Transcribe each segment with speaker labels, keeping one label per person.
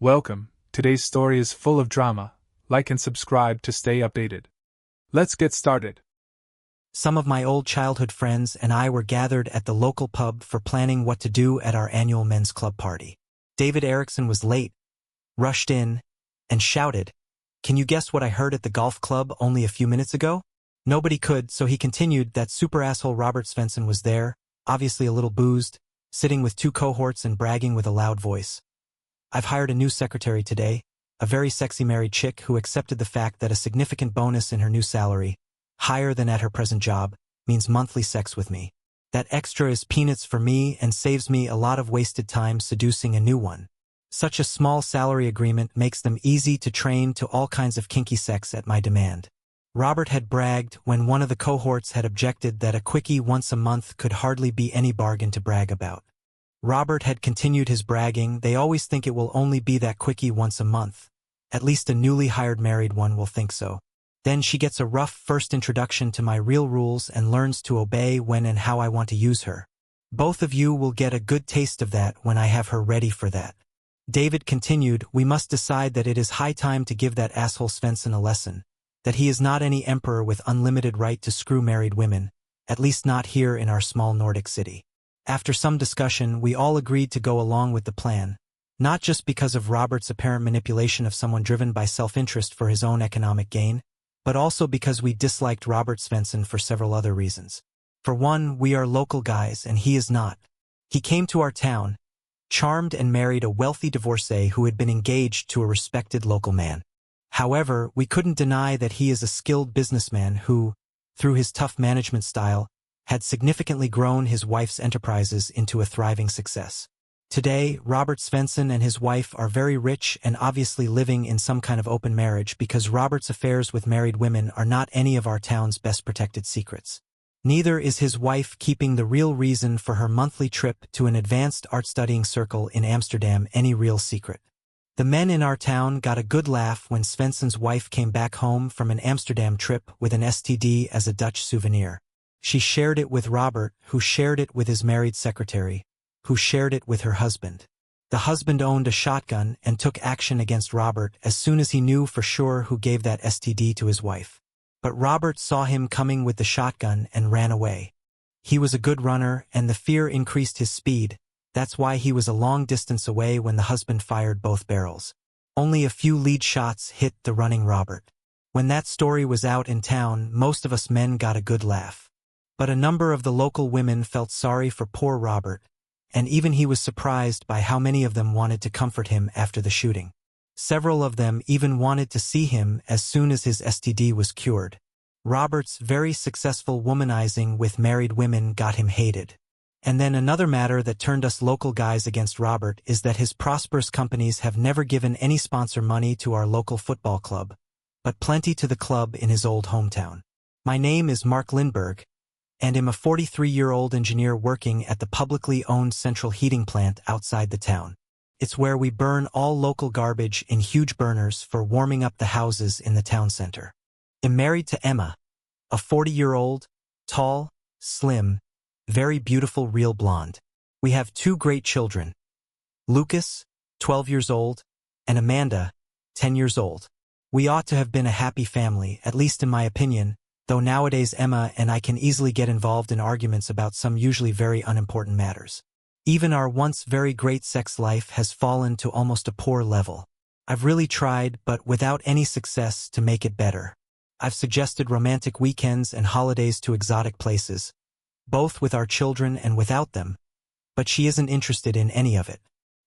Speaker 1: Welcome, today's story is full of drama. Like and subscribe to stay updated. Let's get started.
Speaker 2: Some of my old childhood friends and I were gathered at the local pub for planning what to do at our annual men's club party. David Erickson was late, rushed in, and shouted, "Can you guess what I heard at the golf club only a few minutes ago?" Nobody could, so he continued that super asshole Robert Svensson was there, obviously a little boozed, sitting with two cohorts and bragging with a loud voice. "I've hired a new secretary today, a very sexy married chick who accepted the fact that a significant bonus in her new salary, higher than at her present job, means monthly sex with me. That extra is peanuts for me and saves me a lot of wasted time seducing a new one. Such a small salary agreement makes them easy to train to all kinds of kinky sex at my demand." Robert had bragged when one of the cohorts had objected that a quickie once a month could hardly be any bargain to brag about. Robert had continued his bragging. "They always think it will only be that quickie once a month. At least a newly hired married one will think so. Then she gets a rough first introduction to my real rules and learns to obey when and how I want to use her. Both of you will get a good taste of that when I have her ready for that." David continued, "We must decide that it is high time to give that asshole Svensson a lesson, that he is not any emperor with unlimited right to screw married women, at least not here in our small Nordic city." After some discussion, we all agreed to go along with the plan, not just because of Robert's apparent manipulation of someone driven by self-interest for his own economic gain, but also because we disliked Robert Svensson for several other reasons. For one, we are local guys and he is not. He came to our town, charmed and married a wealthy divorcee who had been engaged to a respected local man. However, we couldn't deny that he is a skilled businessman who, through his tough management style, had significantly grown his wife's enterprises into a thriving success. Today, Robert Svensson and his wife are very rich and obviously living in some kind of open marriage because Robert's affairs with married women are not any of our town's best protected secrets. Neither is his wife keeping the real reason for her monthly trip to an advanced art studying circle in Amsterdam any real secret. The men in our town got a good laugh when Svensson's wife came back home from an Amsterdam trip with an STD as a Dutch souvenir. She shared it with Robert, who shared it with his married secretary, who shared it with her husband. The husband owned a shotgun and took action against Robert as soon as he knew for sure who gave that STD to his wife. But Robert saw him coming with the shotgun and ran away. He was a good runner and the fear increased his speed. That's why he was a long distance away when the husband fired both barrels. Only a few lead shots hit the running Robert. When that story was out in town, most of us men got a good laugh. But a number of the local women felt sorry for poor Robert, and even he was surprised by how many of them wanted to comfort him after the shooting. Several of them even wanted to see him as soon as his STD was cured. Robert's very successful womanizing with married women got him hated. And then another matter that turned us local guys against Robert is that his prosperous companies have never given any sponsor money to our local football club, but plenty to the club in his old hometown. My name is Mark Lindberg, and am a 43-year-old engineer working at the publicly owned central heating plant outside the town. It's where we burn all local garbage in huge burners for warming up the houses in the town center. I'm married to Emma, a 40-year-old, tall, slim, very beautiful real blonde. We have two great children, Lucas, 12 years old, and Amanda, 10 years old. We ought to have been a happy family, at least in my opinion, though nowadays Emma and I can easily get involved in arguments about some usually very unimportant matters. Even our once very great sex life has fallen to almost a poor level. I've really tried, but without any success, to make it better. I've suggested romantic weekends and holidays to exotic places, both with our children and without them, but she isn't interested in any of it.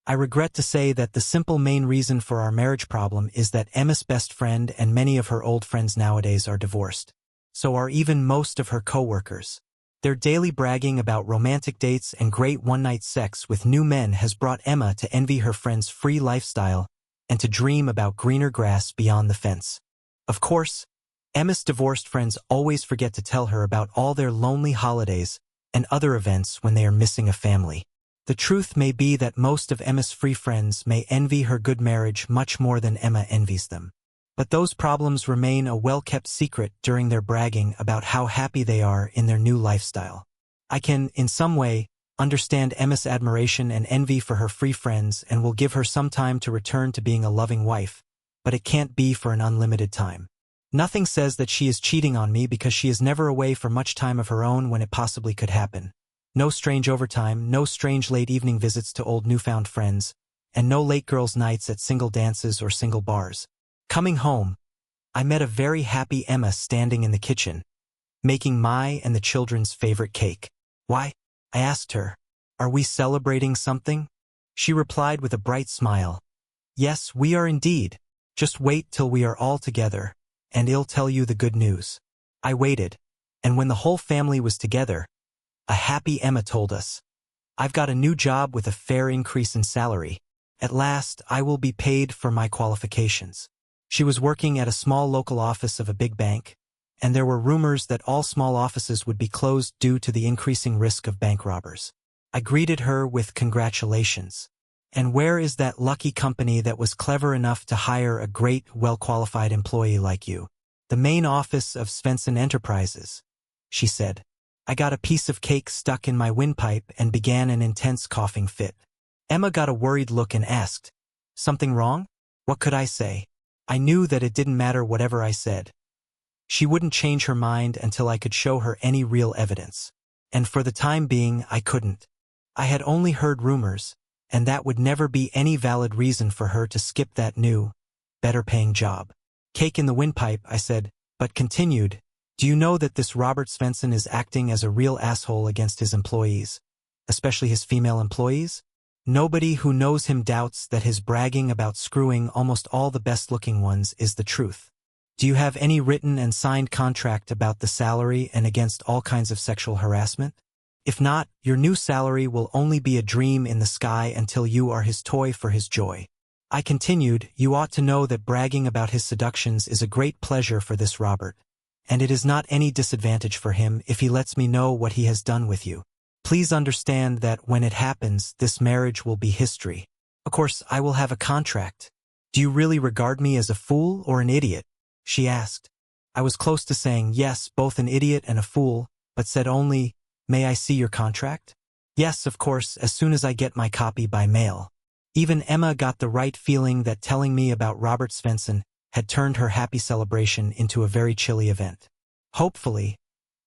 Speaker 2: I regret to say that the simple main reason for our marriage problem is that Emma's best friend and many of her old friends nowadays are divorced. So are even most of her co-workers. Their daily bragging about romantic dates and great one-night sex with new men has brought Emma to envy her friend's free lifestyle and to dream about greener grass beyond the fence. Of course, Emma's divorced friends always forget to tell her about all their lonely holidays and other events when they are missing a family. The truth may be that most of Emma's free friends may envy her good marriage much more than Emma envies them. But those problems remain a well-kept secret during their bragging about how happy they are in their new lifestyle. I can, in some way, understand Emma's admiration and envy for her free friends, and will give her some time to return to being a loving wife, but it can't be for an unlimited time. Nothing says that she is cheating on me because she is never away for much time of her own when it possibly could happen. No strange overtime, no strange late evening visits to old newfound friends, and no late girls' nights at single dances or single bars. Coming home, I met a very happy Emma standing in the kitchen, making my and the children's favorite cake. "Why?" I asked her. "Are we celebrating something?" She replied with a bright smile. "Yes, we are indeed. Just wait till we are all together, and I'll tell you the good news." I waited, and when the whole family was together, a happy Emma told us, "I've got a new job with a fair increase in salary. At last, I will be paid for my qualifications." She was working at a small local office of a big bank, and there were rumors that all small offices would be closed due to the increasing risk of bank robbers. I greeted her with congratulations. "And where is that lucky company that was clever enough to hire a great, well-qualified employee like you?" "The main office of Svensson Enterprises," she said. I got a piece of cake stuck in my windpipe and began an intense coughing fit. Emma got a worried look and asked, "Something wrong?" What could I say? I knew that it didn't matter whatever I said. She wouldn't change her mind until I could show her any real evidence. And for the time being, I couldn't. I had only heard rumors, and that would never be any valid reason for her to skip that new, better-paying job. "Cake in the windpipe," I said, but continued, "Do you know that this Robert Svensson is acting as a real asshole against his employees, especially his female employees? Nobody who knows him doubts that his bragging about screwing almost all the best-looking ones is the truth. Do you have any written and signed contract about the salary and against all kinds of sexual harassment? If not, your new salary will only be a dream in the sky until you are his toy for his joy." I continued, "You ought to know that bragging about his seductions is a great pleasure for this Robert, and it is not any disadvantage for him if he lets me know what he has done with you. Please understand that when it happens, this marriage will be history. Of course, I will have a contract." "Do you really regard me as a fool or an idiot?" she asked. I was close to saying yes, both an idiot and a fool, but said only, "May I see your contract?" "Yes, of course, as soon as I get my copy by mail." Even Emma got the right feeling that telling me about Robert Svensson had turned her happy celebration into a very chilly event. Hopefully,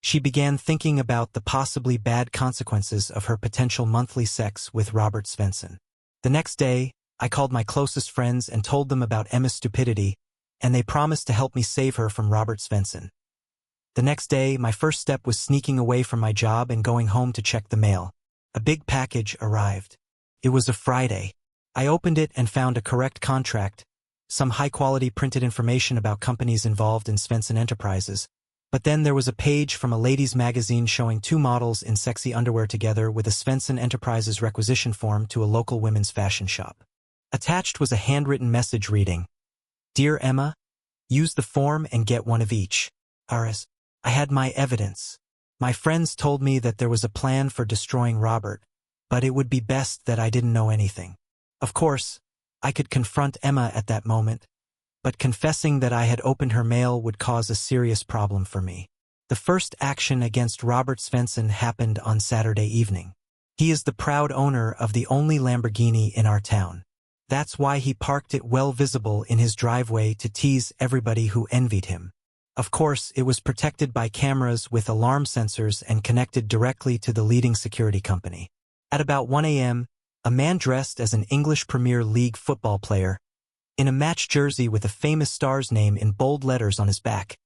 Speaker 2: she began thinking about the possibly bad consequences of her potential monthly sex with Robert Svensson. The next day, I called my closest friends and told them about Emma's stupidity, and they promised to help me save her from Robert Svensson. The next day, my first step was sneaking away from my job and going home to check the mail. A big package arrived. It was a Friday. I opened it and found a correct contract, some high-quality printed information about companies involved in Svensson Enterprises. But then there was a page from a ladies' magazine showing two models in sexy underwear together with a Svensson Enterprises requisition form to a local women's fashion shop. Attached was a handwritten message reading, "Dear Emma, use the form and get one of each." Aris, I had my evidence. My friends told me that there was a plan for destroying Robert, but it would be best that I didn't know anything. Of course, I could confront Emma at that moment, but confessing that I had opened her mail would cause a serious problem for me. The first action against Robert Svensson happened on Saturday evening. He is the proud owner of the only Lamborghini in our town. That's why he parked it well visible in his driveway to tease everybody who envied him. Of course, it was protected by cameras with alarm sensors and connected directly to the leading security company. At about 1 a.m., a man dressed as an English Premier League football player, in a match jersey with a famous star's name in bold letters on his back,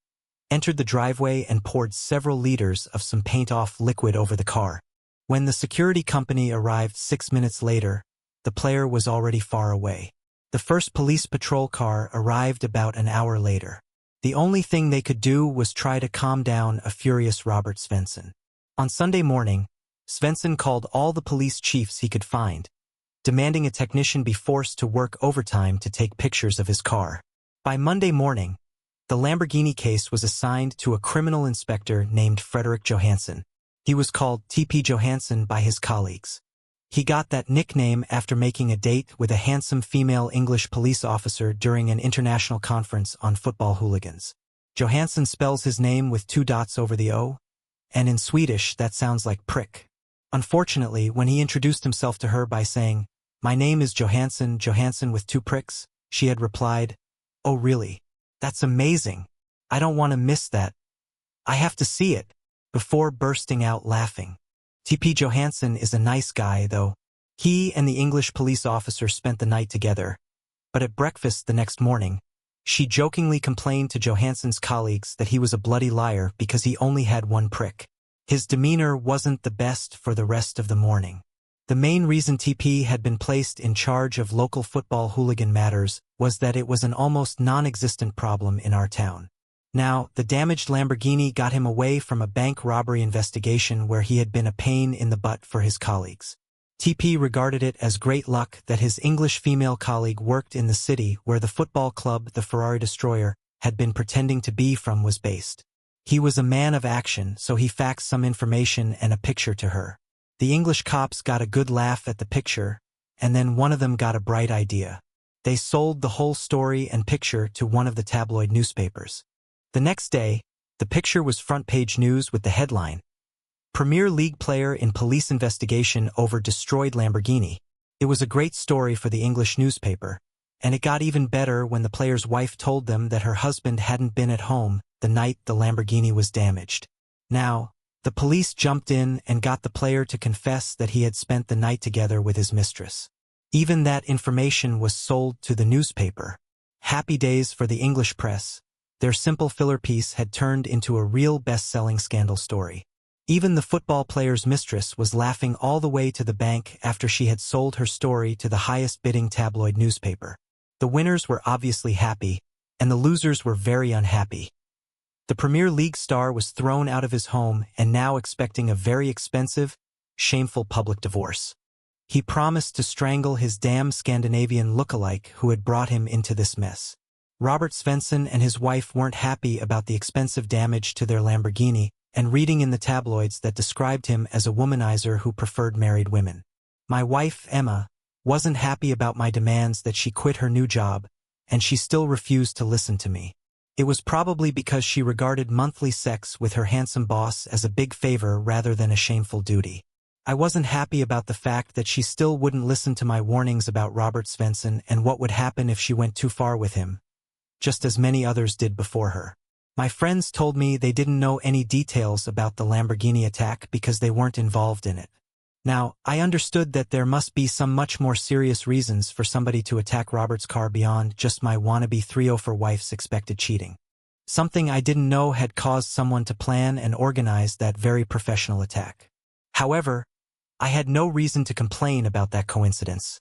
Speaker 2: entered the driveway and poured several liters of some paint-off liquid over the car. When the security company arrived 6 minutes later, the player was already far away. The first police patrol car arrived about an hour later. The only thing they could do was try to calm down a furious Robert Svensson. On Sunday morning, Svensson called all the police chiefs he could find, demanding a technician be forced to work overtime to take pictures of his car. By Monday morning, the Lamborghini case was assigned to a criminal inspector named Frederick Johansson. He was called T.P. Johansson by his colleagues. He got that nickname after making a date with a handsome female English police officer during an international conference on football hooligans. Johansson spells his name with 2 dots over the O, and in Swedish that sounds like prick. Unfortunately, when he introduced himself to her by saying, "My name is Johansson, Johansson with 2 pricks," she had replied, "Oh really? That's amazing. I don't want to miss that. I have to see it," before bursting out laughing. TP Johansson is a nice guy, though. He and the English police officer spent the night together, but at breakfast the next morning, she jokingly complained to Johansson's colleagues that he was a bloody liar because he only had 1 prick. His demeanor wasn't the best for the rest of the morning. The main reason TP had been placed in charge of local football hooligan matters was that it was an almost non-existent problem in our town. Now, the damaged Lamborghini got him away from a bank robbery investigation where he had been a pain in the butt for his colleagues. TP regarded it as great luck that his English female colleague worked in the city where the football club the Ferrari Destroyer had been pretending to be from was based. He was a man of action, so he faxed some information and a picture to her. The English cops got a good laugh at the picture, and then one of them got a bright idea. They sold the whole story and picture to one of the tabloid newspapers. The next day, the picture was front-page news with the headline, "Premier League player in police investigation over destroyed Lamborghini." It was a great story for the English newspaper, and it got even better when the player's wife told them that her husband hadn't been at home the night the Lamborghini was damaged. Now, the police jumped in and got the player to confess that he had spent the night together with his mistress. Even that information was sold to the newspaper. Happy days for the English press. Their simple filler piece had turned into a real best-selling scandal story. Even the football player's mistress was laughing all the way to the bank after she had sold her story to the highest-bidding tabloid newspaper. The winners were obviously happy, and the losers were very unhappy. The Premier League star was thrown out of his home and now expecting a very expensive, shameful public divorce. He promised to strangle his damn Scandinavian look-alike who had brought him into this mess. Robert Svensson and his wife weren't happy about the expensive damage to their Lamborghini and reading in the tabloids that described him as a womanizer who preferred married women. My wife, Emma, wasn't happy about my demands that she quit her new job, and she still refused to listen to me. It was probably because she regarded monthly sex with her handsome boss as a big favor rather than a shameful duty. I wasn't happy about the fact that she still wouldn't listen to my warnings about Robert Svensson and what would happen if she went too far with him, just as many others did before her. My friends told me they didn't know any details about the Lamborghini attack because they weren't involved in it. Now, I understood that there must be some much more serious reasons for somebody to attack Robert's car beyond just my wannabe 3-0 wife's expected cheating. Something I didn't know had caused someone to plan and organize that very professional attack. However, I had no reason to complain about that coincidence,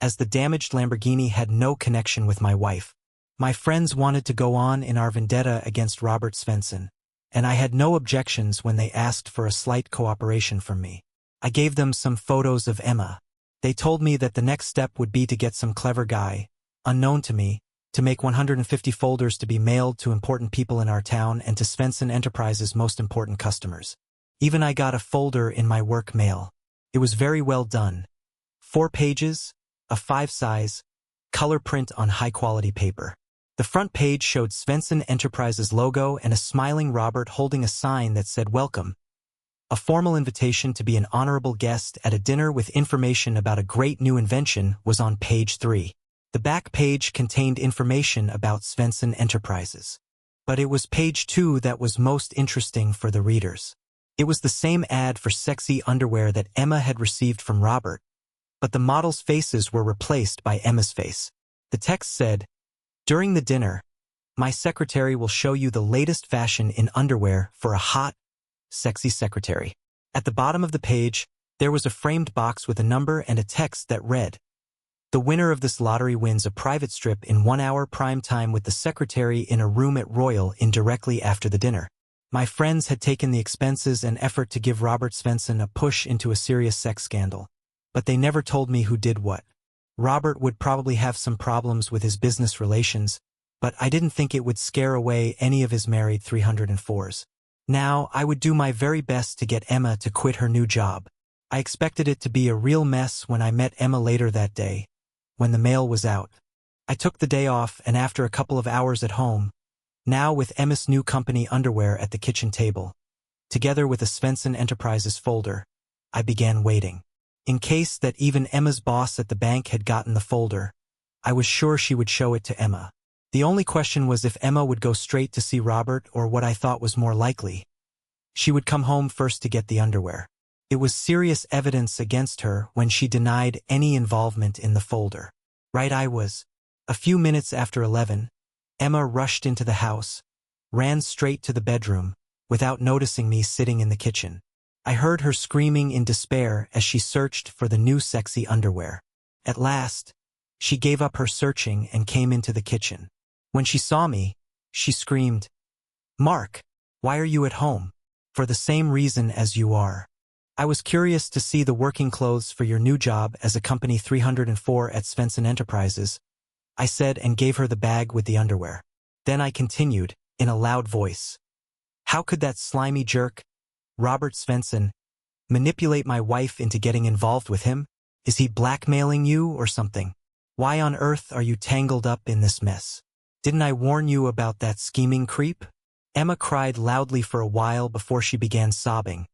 Speaker 2: as the damaged Lamborghini had no connection with my wife. My friends wanted to go on in our vendetta against Robert Svensson, and I had no objections when they asked for a slight cooperation from me. I gave them some photos of Emma. They told me that the next step would be to get some clever guy, unknown to me, to make 150 folders to be mailed to important people in our town and to Svensson Enterprises' most important customers. Even I got a folder in my work mail. It was very well done. 4 pages, a 5-size, color print on high-quality paper. The front page showed Svensson Enterprises' logo and a smiling Robert holding a sign that said "Welcome." A formal invitation to be an honorable guest at a dinner with information about a great new invention was on page 3. The back page contained information about Svensson Enterprises. But it was page 2 that was most interesting for the readers. It was the same ad for sexy underwear that Emma had received from Robert, but the models' faces were replaced by Emma's face. The text said, "During the dinner, my secretary will show you the latest fashion in underwear for a hot, sexy secretary." At the bottom of the page, there was a framed box with a number and a text that read, "The winner of this lottery wins a private strip in 1 hour prime time with the secretary in a room at Royal Inn directly after the dinner." My friends had taken the expenses and effort to give Robert Svensson a push into a serious sex scandal, but they never told me who did what. Robert would probably have some problems with his business relations, but I didn't think it would scare away any of his married 304s. Now, I would do my very best to get Emma to quit her new job. I expected it to be a real mess when I met Emma later that day, when the mail was out. I took the day off, and after a couple of hours at home, now with Emma's new company underwear at the kitchen table, together with a Svensson Enterprises folder, I began waiting. In case that even Emma's boss at the bank had gotten the folder, I was sure she would show it to Emma. The only question was if Emma would go straight to see Robert or what I thought was more likely. She would come home first to get the underwear. It was serious evidence against her when she denied any involvement in the folder. Right I was. A few minutes after 11, Emma rushed into the house, ran straight to the bedroom, without noticing me sitting in the kitchen. I heard her screaming in despair as she searched for the new sexy underwear. At last, she gave up her searching and came into the kitchen. When she saw me, she screamed, "Mark, why are you at home?" "For the same reason as you are. I was curious to see the working clothes for your new job as a company 304 at Svensson Enterprises," I said, and gave her the bag with the underwear. Then I continued, in a loud voice, "How could that slimy jerk, Robert Svensson, manipulate my wife into getting involved with him? Is he blackmailing you or something? Why on earth are you tangled up in this mess? Didn't I warn you about that scheming creep?" Emma cried loudly for a while before she began sobbing.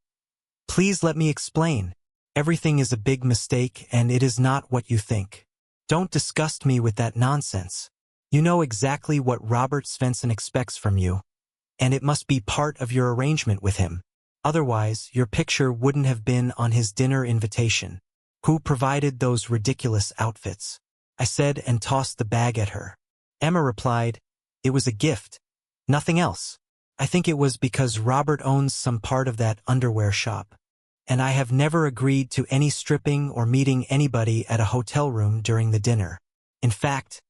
Speaker 2: "Please let me explain. Everything is a big mistake and it is not what you think. Don't disgust me with that nonsense. You know exactly what Robert Svensson expects from you, and it must be part of your arrangement with him. Otherwise, your picture wouldn't have been on his dinner invitation. Who provided those ridiculous outfits?" I said, and tossed the bag at her. Emma replied, "It was a gift. Nothing else. I think it was because Robert owns some part of that underwear shop, and I have never agreed to any stripping or meeting anybody at a hotel room during the dinner. In fact,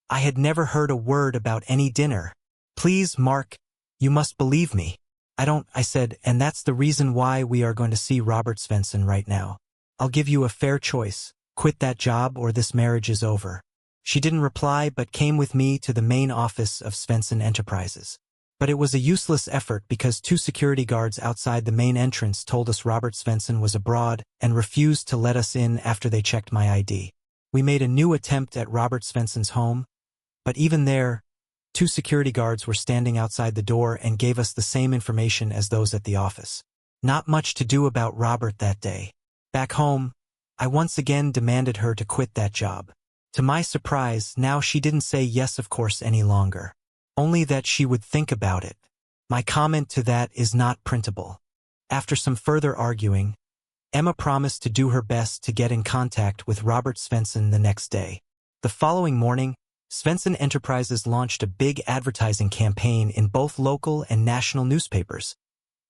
Speaker 2: I had never heard a word about any dinner. Please, Mark, you must believe me." "I don't," I said, "and that's the reason why we are going to see Robert Svensson right now. I'll give you a fair choice. Quit that job or this marriage is over." She didn't reply but came with me to the main office of Svensson Enterprises. But it was a useless effort because 2 security guards outside the main entrance told us Robert Svensson was abroad and refused to let us in after they checked my ID. We made a new attempt at Robert Svensson's home, but even there, 2 security guards were standing outside the door and gave us the same information as those at the office. Not much to do about Robert that day. Back home, I once again demanded her to quit that job. To my surprise, now she didn't say yes of course any longer. Only that she would think about it. My comment to that is not printable. After some further arguing, Emma promised to do her best to get in contact with Robert Svensson the next day. The following morning, Svensson Enterprises launched a big advertising campaign in both local and national newspapers,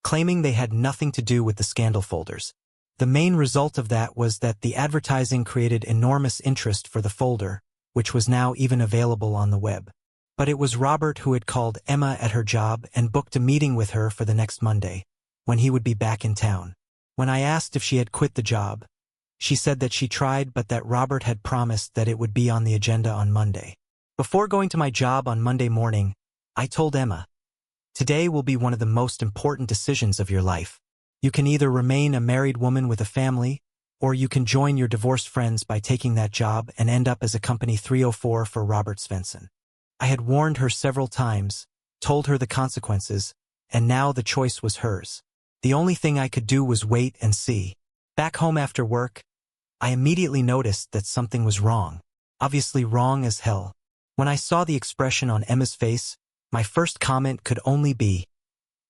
Speaker 2: claiming they had nothing to do with the scandal folders. The main result of that was that the advertising created enormous interest for the folder, which was now even available on the web. But it was Robert who had called Emma at her job and booked a meeting with her for the next Monday, when he would be back in town. When I asked if she had quit the job, she said that she tried but that Robert had promised that it would be on the agenda on Monday. Before going to my job on Monday morning, I told Emma, "Today will be one of the most important decisions of your life. You can either remain a married woman with a family, or you can join your divorced friends by taking that job and end up as a company 304 for Robert Svensson." I had warned her several times, told her the consequences, and now the choice was hers. The only thing I could do was wait and see. Back home after work, I immediately noticed that something was wrong. Obviously wrong as hell. When I saw the expression on Emma's face, my first comment could only be,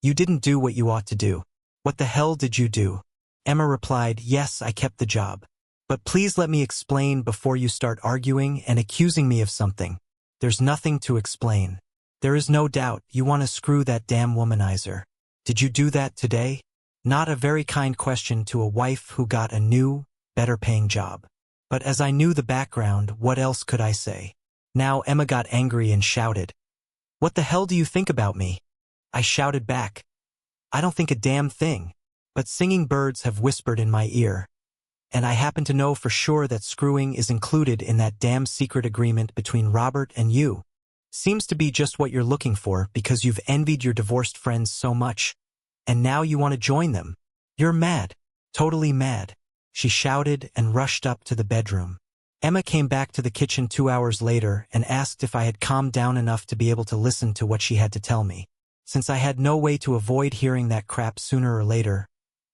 Speaker 2: "You didn't do what you ought to do." "What the hell did you do?" Emma replied, "Yes, I kept the job. But please let me explain before you start arguing and accusing me of something." "There's nothing to explain. There is no doubt you want to screw that damn womanizer. Did you do that today?" Not a very kind question to a wife who got a new, better-paying job. But as I knew the background, what else could I say? Now Emma got angry and shouted, "What the hell do you think about me?" I shouted back, "I don't think a damn thing. But singing birds have whispered in my ear. And I happen to know for sure that screwing is included in that damn secret agreement between Robert and you. Seems to be just what you're looking for because you've envied your divorced friends so much. And now you want to join them. You're mad. Totally mad." She shouted and rushed up to the bedroom. Emma came back to the kitchen 2 hours later and asked if I had calmed down enough to be able to listen to what she had to tell me. Since I had no way to avoid hearing that crap sooner or later,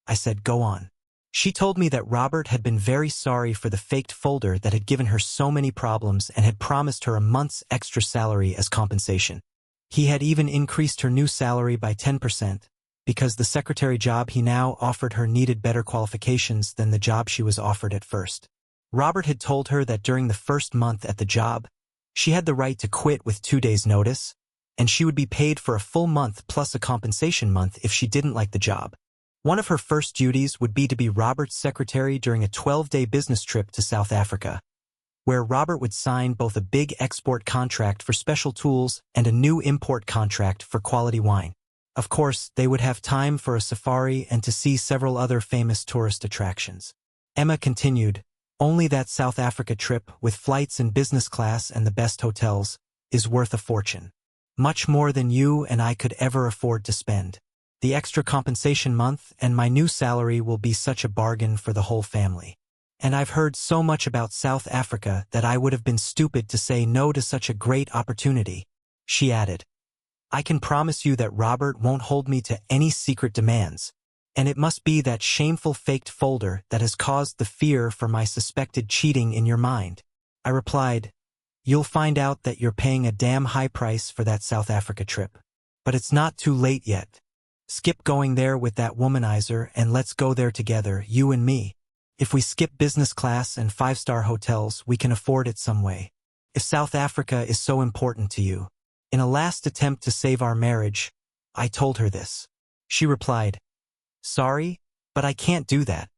Speaker 2: I said, "Go on." She told me that Robert had been very sorry for the faked folder that had given her so many problems and had promised her a month's extra salary as compensation. He had even increased her new salary by 10%, because the secretary job he now offered her needed better qualifications than the job she was offered at first. Robert had told her that during the first month at the job, she had the right to quit with 2 days' notice, and she would be paid for a full month plus a compensation month if she didn't like the job. One of her first duties would be to be Robert's secretary during a 12-day business trip to South Africa, where Robert would sign both a big export contract for special tools and a new import contract for quality wine. Of course, they would have time for a safari and to see several other famous tourist attractions. Emma continued, "Only that South Africa trip, with flights in business class and the best hotels, is worth a fortune. Much more than you and I could ever afford to spend. The extra compensation month and my new salary will be such a bargain for the whole family. And I've heard so much about South Africa that I would have been stupid to say no to such a great opportunity," she added. "I can promise you that Robert won't hold me to any secret demands, and it must be that shameful faked folder that has caused the fear for my suspected cheating in your mind." I replied, "You'll find out that you're paying a damn high price for that South Africa trip. But it's not too late yet. Skip going there with that womanizer and let's go there together, you and me. If we skip business class and 5-star hotels, we can afford it some way. If South Africa is so important to you." In a last attempt to save our marriage, I told her this. She replied, "Sorry, but I can't do that,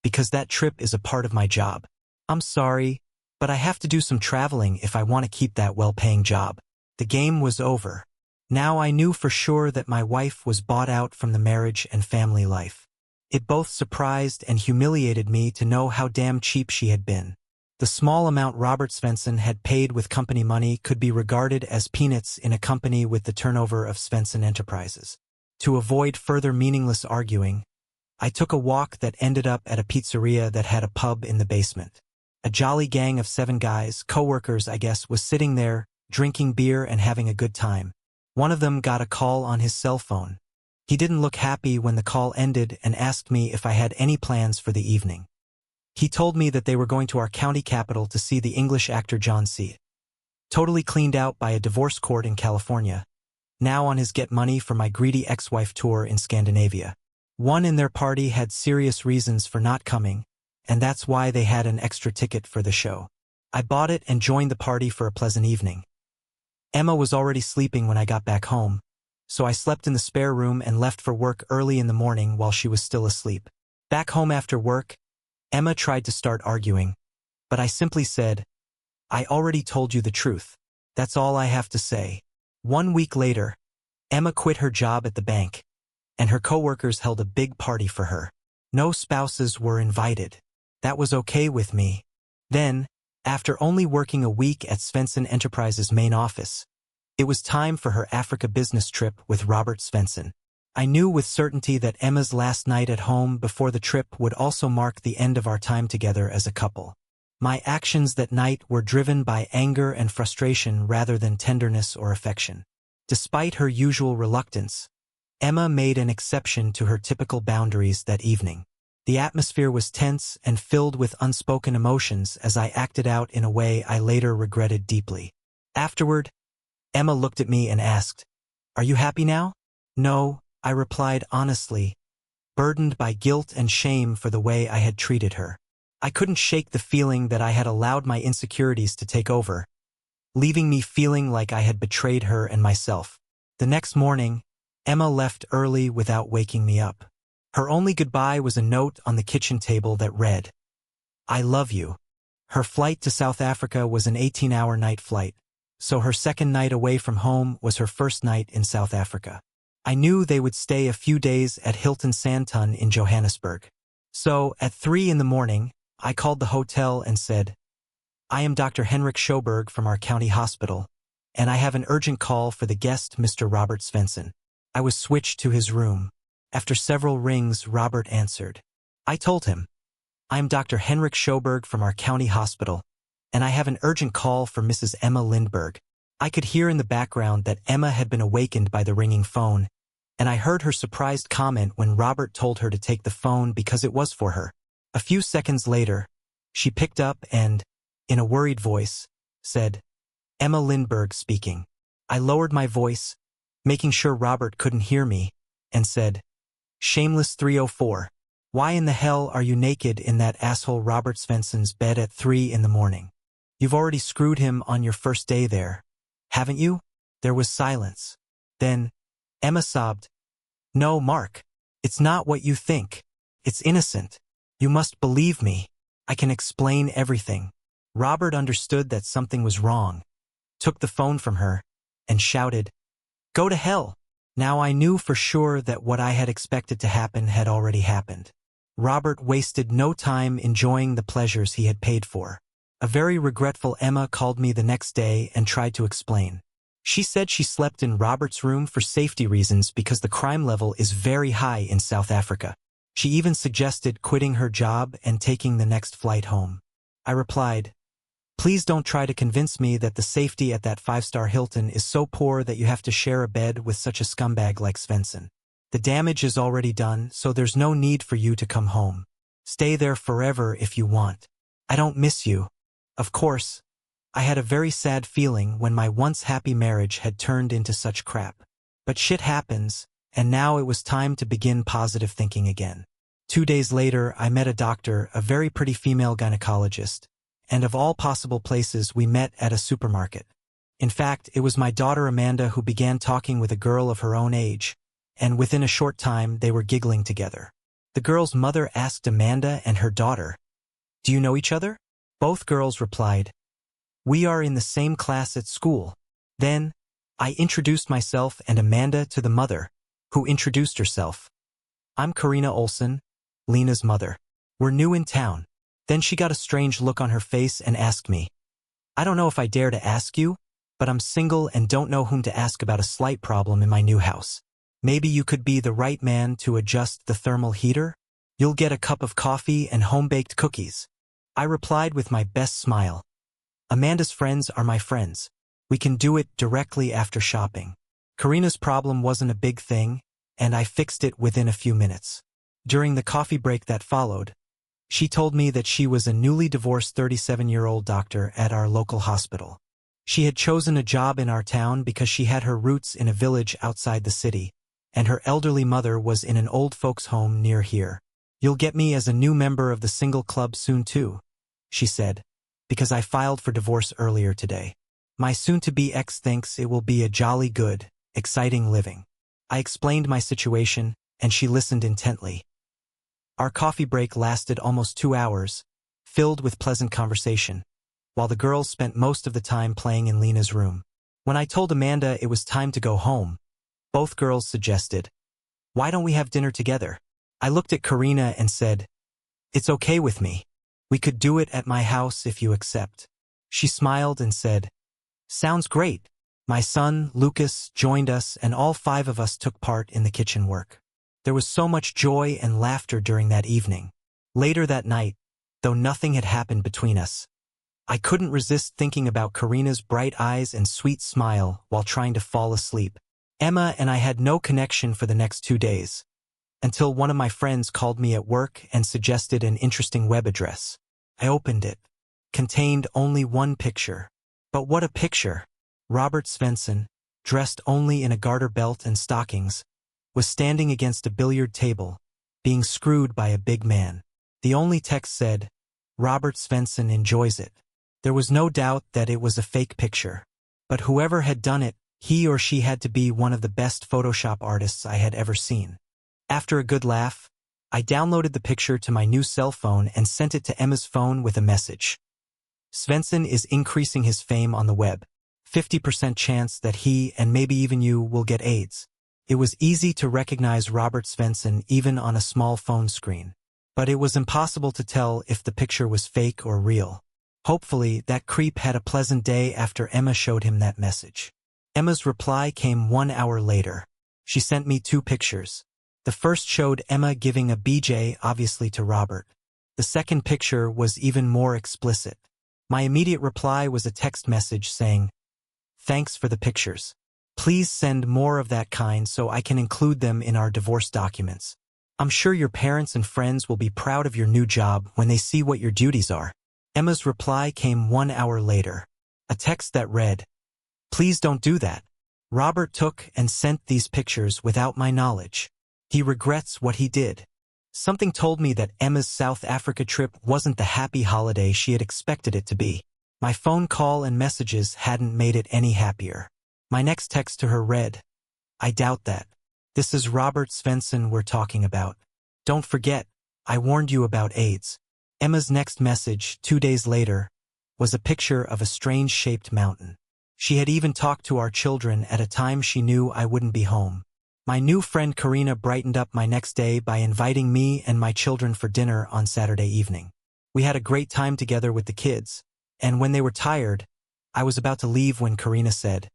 Speaker 2: because that trip is a part of my job. I'm sorry, but I have to do some traveling if I want to keep that well-paying job." The game was over. Now I knew for sure that my wife was bought out from the marriage and family life. It both surprised and humiliated me to know how damn cheap she had been. The small amount Robert Svensson had paid with company money could be regarded as peanuts in a company with the turnover of Svensson Enterprises. To avoid further meaningless arguing, I took a walk that ended up at a pizzeria that had a pub in the basement. A jolly gang of 7 guys, co-workers I guess, was sitting there, drinking beer and having a good time. One of them got a call on his cell phone. He didn't look happy when the call ended and asked me if I had any plans for the evening. He told me that they were going to our county capital to see the English actor John C. Totally cleaned out by a divorce court in California, now on his get money for my greedy ex-wife tour in Scandinavia. One in their party had serious reasons for not coming, and that's why they had an extra ticket for the show. I bought it and joined the party for a pleasant evening. Emma was already sleeping when I got back home, so I slept in the spare room and left for work early in the morning while she was still asleep. Back home after work, Emma tried to start arguing, but I simply said, "I already told you the truth. That's all I have to say." 1 week later, Emma quit her job at the bank, and her coworkers held a big party for her. No spouses were invited. That was okay with me. Then, after only working a week at Svensson Enterprises' main office, it was time for her Africa business trip with Robert Svensson. I knew with certainty that Emma's last night at home before the trip would also mark the end of our time together as a couple. My actions that night were driven by anger and frustration rather than tenderness or affection. Despite her usual reluctance, Emma made an exception to her typical boundaries that evening. The atmosphere was tense and filled with unspoken emotions as I acted out in a way I later regretted deeply. Afterward, Emma looked at me and asked, "Are you happy now?" "No," I replied honestly, burdened by guilt and shame for the way I had treated her. I couldn't shake the feeling that I had allowed my insecurities to take over, leaving me feeling like I had betrayed her and myself. The next morning, Emma left early without waking me up. Her only goodbye was a note on the kitchen table that read, "I love you." Her flight to South Africa was an 18-hour night flight, so her second night away from home was her first night in South Africa. I knew they would stay a few days at Hilton Sandton in Johannesburg. So, at 3 in the morning, I called the hotel and said, "I am Dr. Henrik Schoberg from our county hospital, and I have an urgent call for the guest, Mr. Robert Svensson." I was switched to his room. After several rings, Robert answered. I told him, "I am Dr. Henrik Schoberg from our county hospital, and I have an urgent call for Mrs. Emma Lindberg." I could hear in the background that Emma had been awakened by the ringing phone, and I heard her surprised comment when Robert told her to take the phone because it was for her. A few seconds later, she picked up and, in a worried voice, said, "Emma Lindbergh speaking." I lowered my voice, making sure Robert couldn't hear me, and said, "Shameless 304. Why in the hell are you naked in that asshole Robert Svensson's bed at 3 in the morning? You've already screwed him on your first day there, haven't you?" There was silence. Then, Emma sobbed, "No, Mark. It's not what you think. It's innocent. You must believe me. I can explain everything." Robert understood that something was wrong, took the phone from her, and shouted, "Go to hell." Now I knew for sure that what I had expected to happen had already happened. Robert wasted no time enjoying the pleasures he had paid for. A very regretful Emma called me the next day and tried to explain. She said she slept in Robert's room for safety reasons because the crime level is very high in South Africa. She even suggested quitting her job and taking the next flight home. I replied, "Please don't try to convince me that the safety at that 5-star Hilton is so poor that you have to share a bed with such a scumbag like Svensson. The damage is already done, so there's no need for you to come home. Stay there forever if you want. I don't miss you." Of course, I had a very sad feeling when my once happy marriage had turned into such crap. But shit happens, and now it was time to begin positive thinking again. 2 days later, I met a doctor, a very pretty female gynecologist, and of all possible places we met at a supermarket. In fact, it was my daughter Amanda who began talking with a girl of her own age, and within a short time they were giggling together. The girl's mother asked Amanda and her daughter, "Do you know each other?" Both girls replied, "We are in the same class at school." Then, I introduced myself and Amanda to the mother, who introduced herself. "I'm Karina Olsen, Lena's mother. We're new in town." Then she got a strange look on her face and asked me, "I don't know if I dare to ask you, but I'm single and don't know whom to ask about a slight problem in my new house. Maybe you could be the right man to adjust the thermal heater? You'll get a cup of coffee and home-baked cookies." I replied with my best smile, "Amanda's friends are my friends. We can do it directly after shopping." Karina's problem wasn't a big thing, and I fixed it within a few minutes. During the coffee break that followed, she told me that she was a newly divorced 37-year-old doctor at our local hospital. She had chosen a job in our town because she had her roots in a village outside the city, and her elderly mother was in an old folks' home near here. "You'll get me as a new member of the single club soon too," she said, "because I filed for divorce earlier today. My soon-to-be ex thinks it will be a jolly good, exciting living." I explained my situation, and she listened intently. Our coffee break lasted almost 2 hours, filled with pleasant conversation, while the girls spent most of the time playing in Lena's room. When I told Amanda it was time to go home, both girls suggested, "Why don't we have dinner together?" I looked at Karina and said, "It's okay with me. We could do it at my house if you accept." She smiled and said, "Sounds great." My son, Lucas, joined us and all 5 of us took part in the kitchen work. There was so much joy and laughter during that evening. Later that night, though nothing had happened between us, I couldn't resist thinking about Karina's bright eyes and sweet smile while trying to fall asleep. Emma and I had no connection for the next 2 days, until one of my friends called me at work and suggested an interesting web address. I opened it. Contained only one picture. But what a picture! Robert Svensson, dressed only in a garter belt and stockings, was standing against a billiard table, being screwed by a big man. The only text said, "Robert Svensson enjoys it." There was no doubt that it was a fake picture. But whoever had done it, he or she had to be one of the best Photoshop artists I had ever seen. After a good laugh, I downloaded the picture to my new cell phone and sent it to Emma's phone with a message. "Svensson is increasing his fame on the web. 50% chance that he and maybe even you will get AIDS." It was easy to recognize Robert Svensson even on a small phone screen. But it was impossible to tell if the picture was fake or real. Hopefully, that creep had a pleasant day after Emma showed him that message. Emma's reply came 1 hour later. She sent me 2 pictures. The first showed Emma giving a BJ, obviously to Robert. The second picture was even more explicit. My immediate reply was a text message saying, "Thanks for the pictures. Please send more of that kind so I can include them in our divorce documents." I'm sure your parents and friends will be proud of your new job when they see what your duties are. Emma's reply came 1 hour later. A text that read, "Please don't do that. Robert took and sent these pictures without my knowledge. He regrets what he did." Something told me that Emma's South Africa trip wasn't the happy holiday she had expected it to be. My phone call and messages hadn't made it any happier. My next text to her read, "I doubt that. This is Robert Svensson we're talking about. Don't forget, I warned you about AIDS." Emma's next message, 2 days later, was a picture of a strange-shaped mountain. She had even talked to our children at a time she knew I wouldn't be home. My new friend Karina brightened up my next day by inviting me and my children for dinner on Saturday evening. We had a great time together with the kids, and when they were tired, I was about to leave when Karina said,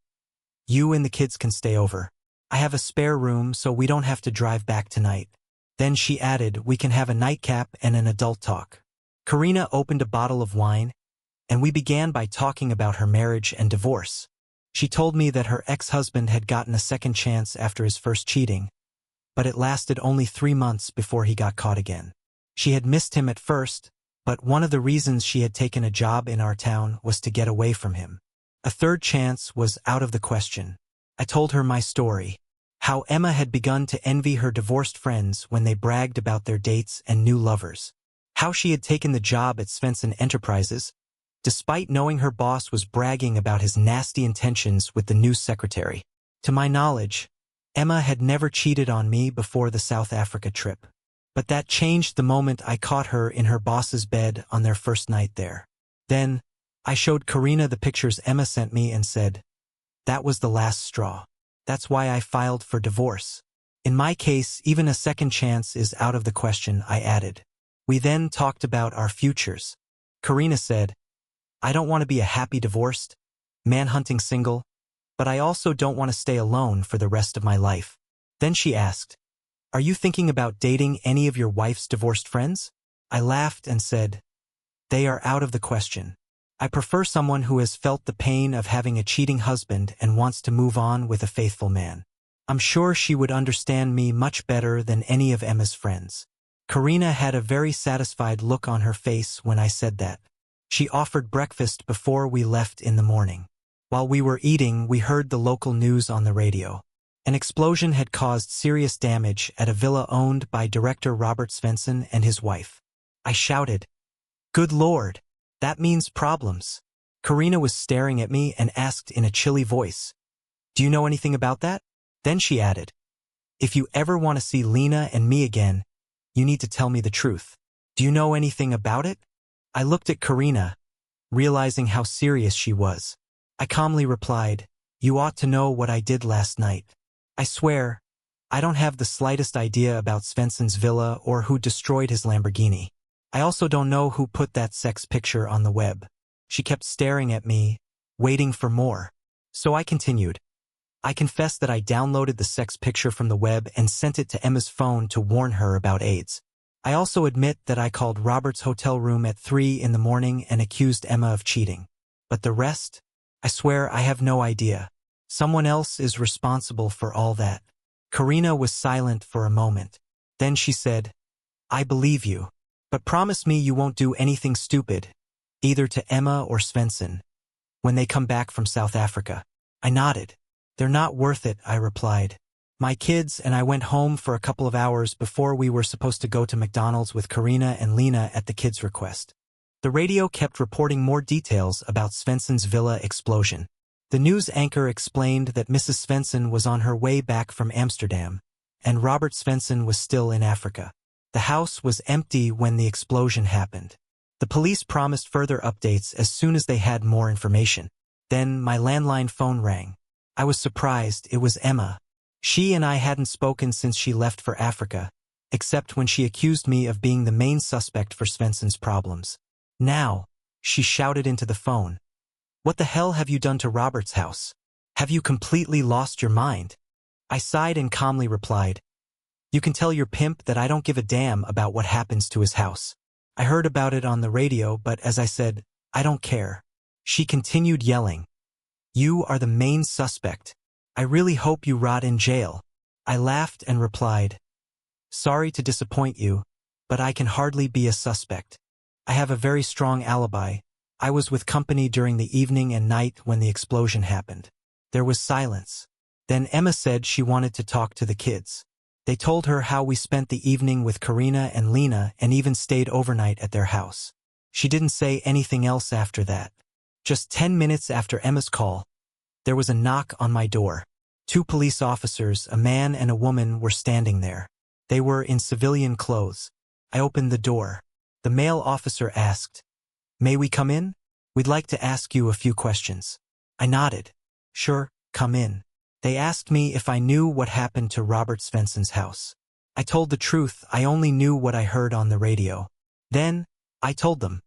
Speaker 2: "You and the kids can stay over. I have a spare room so we don't have to drive back tonight." Then she added, "We can have a nightcap and an adult talk." Karina opened a bottle of wine, and we began by talking about her marriage and divorce. She told me that her ex-husband had gotten a second chance after his first cheating, but it lasted only 3 months before he got caught again. She had missed him at first, but one of the reasons she had taken a job in our town was to get away from him. A third chance was out of the question. I told her my story, how Emma had begun to envy her divorced friends when they bragged about their dates and new lovers, how she had taken the job at Svensson Enterprises, despite knowing her boss was bragging about his nasty intentions with the new secretary. To my knowledge, Emma had never cheated on me before the South Africa trip. But that changed the moment I caught her in her boss's bed on their first night there. Then, I showed Karina the pictures Emma sent me and said, "That was the last straw. That's why I filed for divorce. In my case, even a second chance is out of the question," I added. We then talked about our futures. Karina said, "I don't want to be a happy divorced, man-hunting single, but I also don't want to stay alone for the rest of my life." Then she asked, "Are you thinking about dating any of your wife's divorced friends?" I laughed and said, "They are out of the question. I prefer someone who has felt the pain of having a cheating husband and wants to move on with a faithful man. I'm sure she would understand me much better than any of Emma's friends." Karina had a very satisfied look on her face when I said that. She offered breakfast before we left in the morning. While we were eating, we heard the local news on the radio. An explosion had caused serious damage at a villa owned by director Robert Svensson and his wife. I shouted, "Good Lord, that means problems." Karina was staring at me and asked in a chilly voice, "Do you know anything about that?" Then she added, "If you ever want to see Lena and me again, you need to tell me the truth. Do you know anything about it?" I looked at Karina, realizing how serious she was. I calmly replied, "You ought to know what I did last night. I swear, I don't have the slightest idea about Svensson's villa or who destroyed his Lamborghini. I also don't know who put that sex picture on the web." She kept staring at me, waiting for more. So I continued. "I confess that I downloaded the sex picture from the web and sent it to Emma's phone to warn her about AIDS. I also admit that I called Robert's hotel room at 3 in the morning and accused Emma of cheating. But the rest? I swear I have no idea. Someone else is responsible for all that." Karina was silent for a moment. Then she said, "I believe you. But promise me you won't do anything stupid, either to Emma or Svensson, when they come back from South Africa." I nodded. "They're not worth it," I replied. My kids and I went home for a couple of hours before we were supposed to go to McDonald's with Karina and Lena at the kids' request. The radio kept reporting more details about Svensson's villa explosion. The news anchor explained that Mrs. Svensson was on her way back from Amsterdam, and Robert Svensson was still in Africa. The house was empty when the explosion happened. The police promised further updates as soon as they had more information. Then my landline phone rang. I was surprised it was Emma. She and I hadn't spoken since she left for Africa, except when she accused me of being the main suspect for Svensson's problems. "Now," she shouted into the phone, "what the hell have you done to Robert's house? Have you completely lost your mind?" I sighed and calmly replied, "You can tell your pimp that I don't give a damn about what happens to his house. I heard about it on the radio, but as I said, I don't care." She continued yelling, "You are the main suspect. I really hope you rot in jail." I laughed and replied, Sorry to disappoint you, but I can hardly be a suspect. I have a very strong alibi. I was with company during the evening and night when the explosion happened. There was silence. Then Emma said she wanted to talk to the kids. They told her how we spent the evening with Karina and Lena and even stayed overnight at their house. She didn't say anything else after that. Just 10 minutes after Emma's call, there was a knock on my door. 2 police officers, a man and a woman, were standing there. They were in civilian clothes. I opened the door. The male officer asked, "May we come in? We'd like to ask you a few questions." I nodded. "Sure, come in." They asked me if I knew what happened to Robert Svensson's house. I told the truth. I only knew what I heard on the radio. Then, I told them.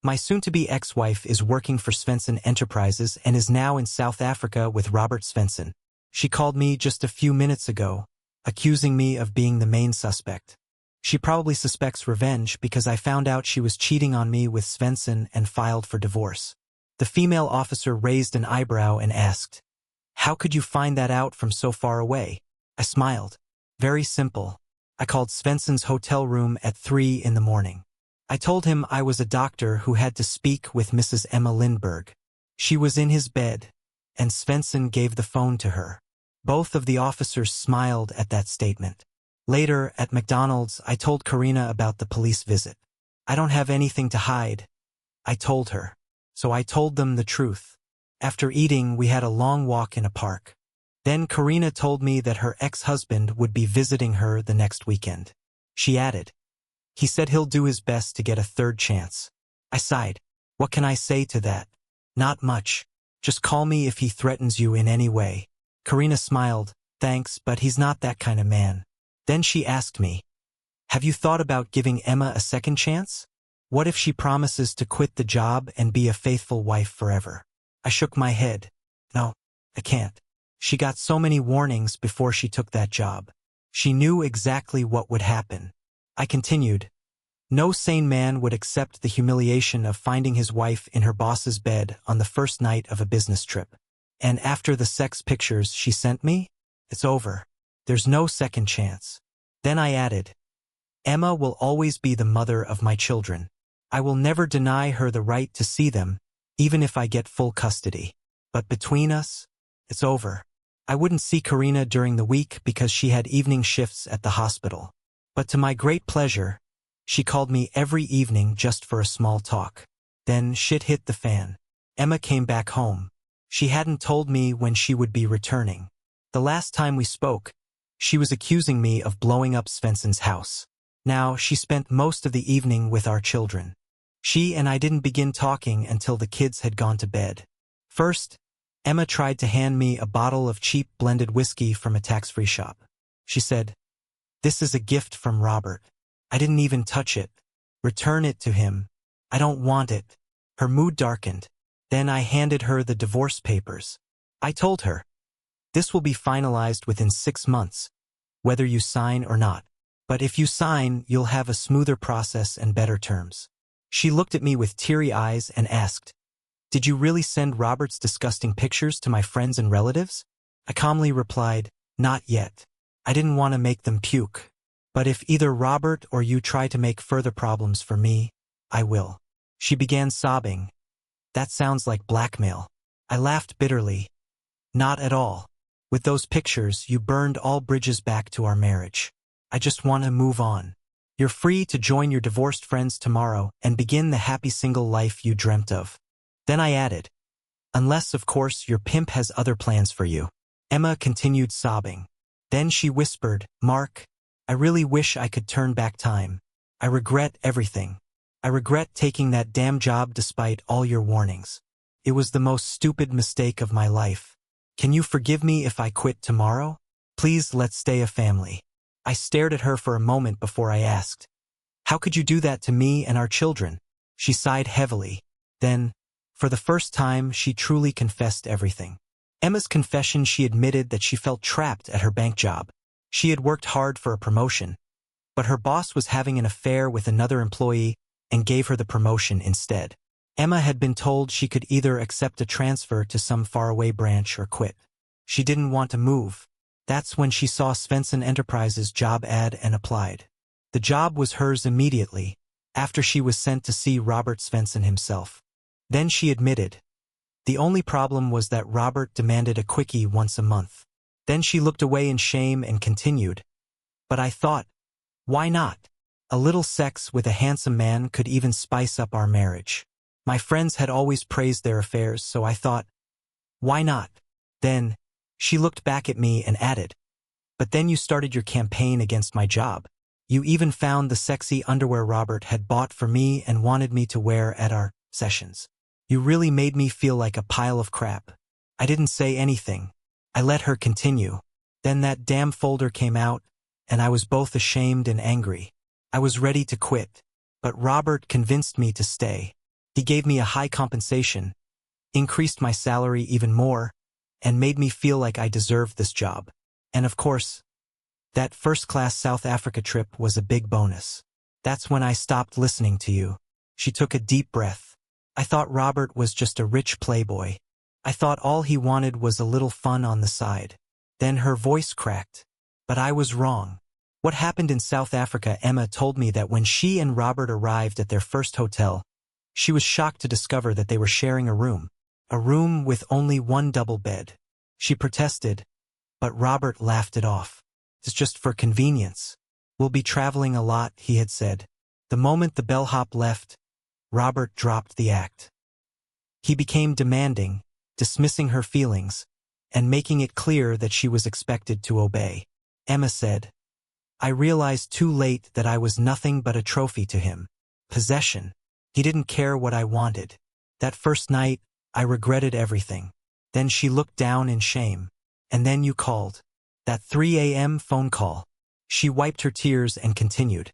Speaker 2: My soon-to-be ex-wife is working for Svensson Enterprises and is now in South Africa with Robert Svensson. She called me just a few minutes ago, accusing me of being the main suspect. She probably suspects revenge because I found out she was cheating on me with Svensson and filed for divorce. The female officer raised an eyebrow and asked, "How could you find that out from so far away?" I smiled. Very simple. I called Svensson's hotel room at 3 in the morning. I told him I was a doctor who had to speak with Mrs. Emma Lindberg. She was in his bed, and Svensson gave the phone to her. Both of the officers smiled at that statement. Later, at McDonald's, I told Karina about the police visit. I don't have anything to hide, I told her. So I told them the truth. After eating, we had a long walk in a park. Then Karina told me that her ex-husband would be visiting her the next weekend. She added, "He said he'll do his best to get a third chance." I sighed. What can I say to that? Not much. Just call me if he threatens you in any way. Karina smiled. Thanks, but he's not that kind of man. Then she asked me, "Have you thought about giving Emma a second chance? What if she promises to quit the job and be a faithful wife forever?" I shook my head. No, I can't. She got so many warnings before she took that job. She knew exactly what would happen. I continued, "No sane man would accept the humiliation of finding his wife in her boss's bed on the first night of a business trip. And after the sex pictures she sent me, it's over. There's no second chance." Then I added, "Emma will always be the mother of my children. I will never deny her the right to see them, even if I get full custody. But between us, it's over." I wouldn't see Karina during the week because she had evening shifts at the hospital. But to my great pleasure, she called me every evening just for a small talk. Then shit hit the fan. Emma came back home. She hadn't told me when she would be returning. The last time we spoke, she was accusing me of blowing up Svensson's house. Now she spent most of the evening with our children. She and I didn't begin talking until the kids had gone to bed. First, Emma tried to hand me a bottle of cheap blended whiskey from a tax-free shop. She said, "This is a gift from Robert." I didn't even touch it. "Return it to him. I don't want it." Her mood darkened. Then I handed her the divorce papers. I told her, "This will be finalized within 6 months, whether you sign or not. But if you sign, you'll have a smoother process and better terms." She looked at me with teary eyes and asked, "Did you really send Robert's disgusting pictures to my friends and relatives?" I calmly replied, "Not yet. I didn't want to make them puke. But if either Robert or you try to make further problems for me, I will." She began sobbing. "That sounds like blackmail." I laughed bitterly. "Not at all. With those pictures, you burned all bridges back to our marriage. I just want to move on. You're free to join your divorced friends tomorrow and begin the happy single life you dreamt of." Then I added, "Unless, of course, your pimp has other plans for you." Emma continued sobbing. Then she whispered, "Mark, I really wish I could turn back time. I regret everything. I regret taking that damn job despite all your warnings. It was the most stupid mistake of my life. Can you forgive me if I quit tomorrow? Please, let's stay a family." I stared at her for a moment before I asked, "How could you do that to me and our children?" She sighed heavily. Then, for the first time, she truly confessed everything. Emma's confession, she admitted that she felt trapped at her bank job. She had worked hard for a promotion, but her boss was having an affair with another employee and gave her the promotion instead. Emma had been told she could either accept a transfer to some faraway branch or quit. She didn't want to move. That's when she saw Svensson Enterprises' job ad and applied. The job was hers immediately, after she was sent to see Robert Svensson himself. Then she admitted. The only problem was that Robert demanded a quickie once a month. Then she looked away in shame and continued. But I thought, why not? A little sex with a handsome man could even spice up our marriage. My friends had always praised their affairs, so I thought, why not? Then, she looked back at me and added, but then you started your campaign against my job. You even found the sexy underwear Robert had bought for me and wanted me to wear at our sessions. You really made me feel like a pile of crap. I didn't say anything. I let her continue. Then that damn folder came out, and I was both ashamed and angry. I was ready to quit, but Robert convinced me to stay. He gave me a high compensation, increased my salary even more, and made me feel like I deserved this job. And of course, that first-class South Africa trip was a big bonus. That's when I stopped listening to you. She took a deep breath. I thought Robert was just a rich playboy. I thought all he wanted was a little fun on the side. Then her voice cracked. But I was wrong. What happened in South Africa? Emma told me that when she and Robert arrived at their first hotel, she was shocked to discover that they were sharing a room with only one double bed. She protested, but Robert laughed it off. It's just for convenience. We'll be traveling a lot, he had said. The moment the bellhop left, Robert dropped the act. He became demanding, dismissing her feelings, and making it clear that she was expected to obey. Emma said, I realized too late that I was nothing but a trophy to him. Possession. He didn't care what I wanted. That first night, I regretted everything. Then she looked down in shame. And then you called. That 3 a.m. phone call. She wiped her tears and continued.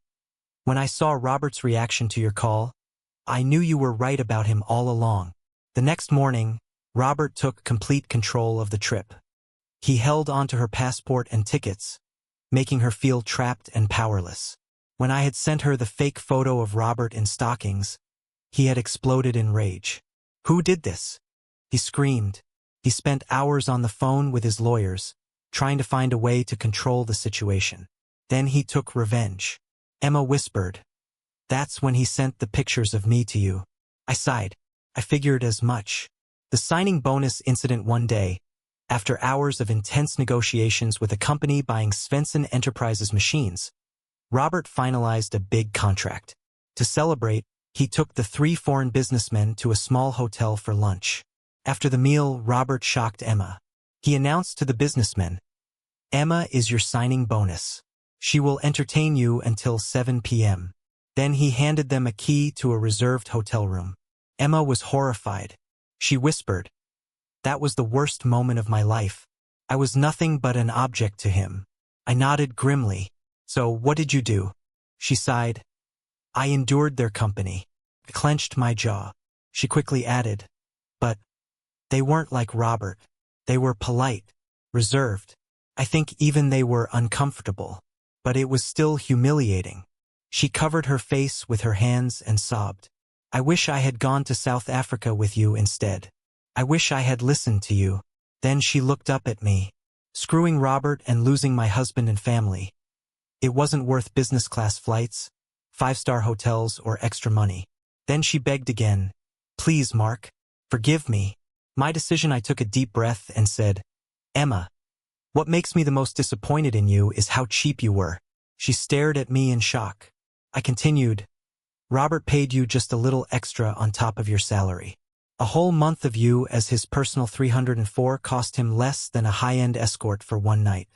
Speaker 2: When I saw Robert's reaction to your call, I knew you were right about him all along. The next morning, Robert took complete control of the trip. He held onto her passport and tickets, making her feel trapped and powerless. When I had sent her the fake photo of Robert in stockings, he had exploded in rage. Who did this? He screamed. He spent hours on the phone with his lawyers, trying to find a way to control the situation. Then he took revenge. Emma whispered. That's when he sent the pictures of me to you. I sighed. I figured as much. The signing bonus incident one day, after hours of intense negotiations with a company buying Svensson Enterprises machines, Robert finalized a big contract. To celebrate, he took the 3 foreign businessmen to a small hotel for lunch. After the meal, Robert shocked Emma. He announced to the businessmen, Emma is your signing bonus. She will entertain you until 7 p.m. Then he handed them a key to a reserved hotel room. Emma was horrified. She whispered, that was the worst moment of my life. I was nothing but an object to him. I nodded grimly. So what did you do? She sighed. I endured their company. I clenched my jaw. She quickly added, but they weren't like Robert. They were polite, reserved. I think even they were uncomfortable. But it was still humiliating. She covered her face with her hands and sobbed. I wish I had gone to South Africa with you instead. I wish I had listened to you. Then she looked up at me. Screwing Robert and losing my husband and family. It wasn't worth business-class flights, 5-star hotels, or extra money. Then she begged again. Please, Mark, forgive me. My decision. I took a deep breath and said, Emma, what makes me the most disappointed in you is how cheap you were. She stared at me in shock. I continued, Robert paid you just a little extra on top of your salary. A whole month of you as his personal 304 cost him less than a high-end escort for one night.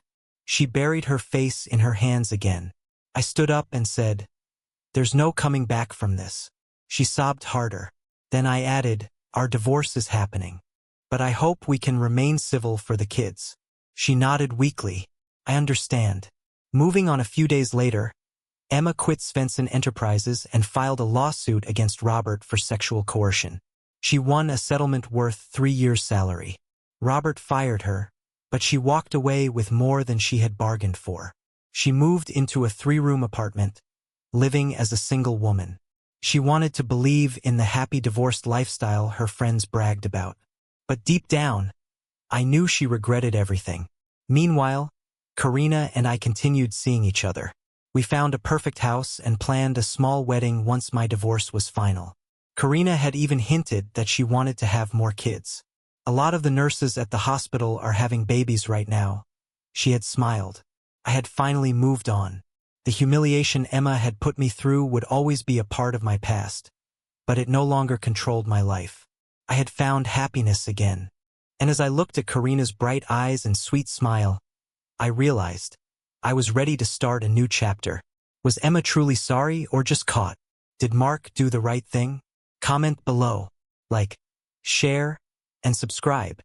Speaker 2: She buried her face in her hands again. I stood up and said, there's no coming back from this. She sobbed harder. Then I added, our divorce is happening. But I hope we can remain civil for the kids. She nodded weakly. I understand. Moving on a few days later, Emma quit Svensson Enterprises and filed a lawsuit against Robert for sexual coercion. She won a settlement worth 3 years' salary. Robert fired her, but she walked away with more than she had bargained for. She moved into a 3-room apartment, living as a single woman. She wanted to believe in the happy divorced lifestyle her friends bragged about. But deep down, I knew she regretted everything. Meanwhile, Karina and I continued seeing each other. We found a perfect house and planned a small wedding once my divorce was final. Karina had even hinted that she wanted to have more kids. A lot of the nurses at the hospital are having babies right now. She had smiled. I had finally moved on. The humiliation Emma had put me through would always be a part of my past, but it no longer controlled my life. I had found happiness again. And as I looked at Karina's bright eyes and sweet smile, I realized I was ready to start a new chapter. Was Emma truly sorry or just caught? Did Mark do the right thing? Comment below, like, share, and subscribe.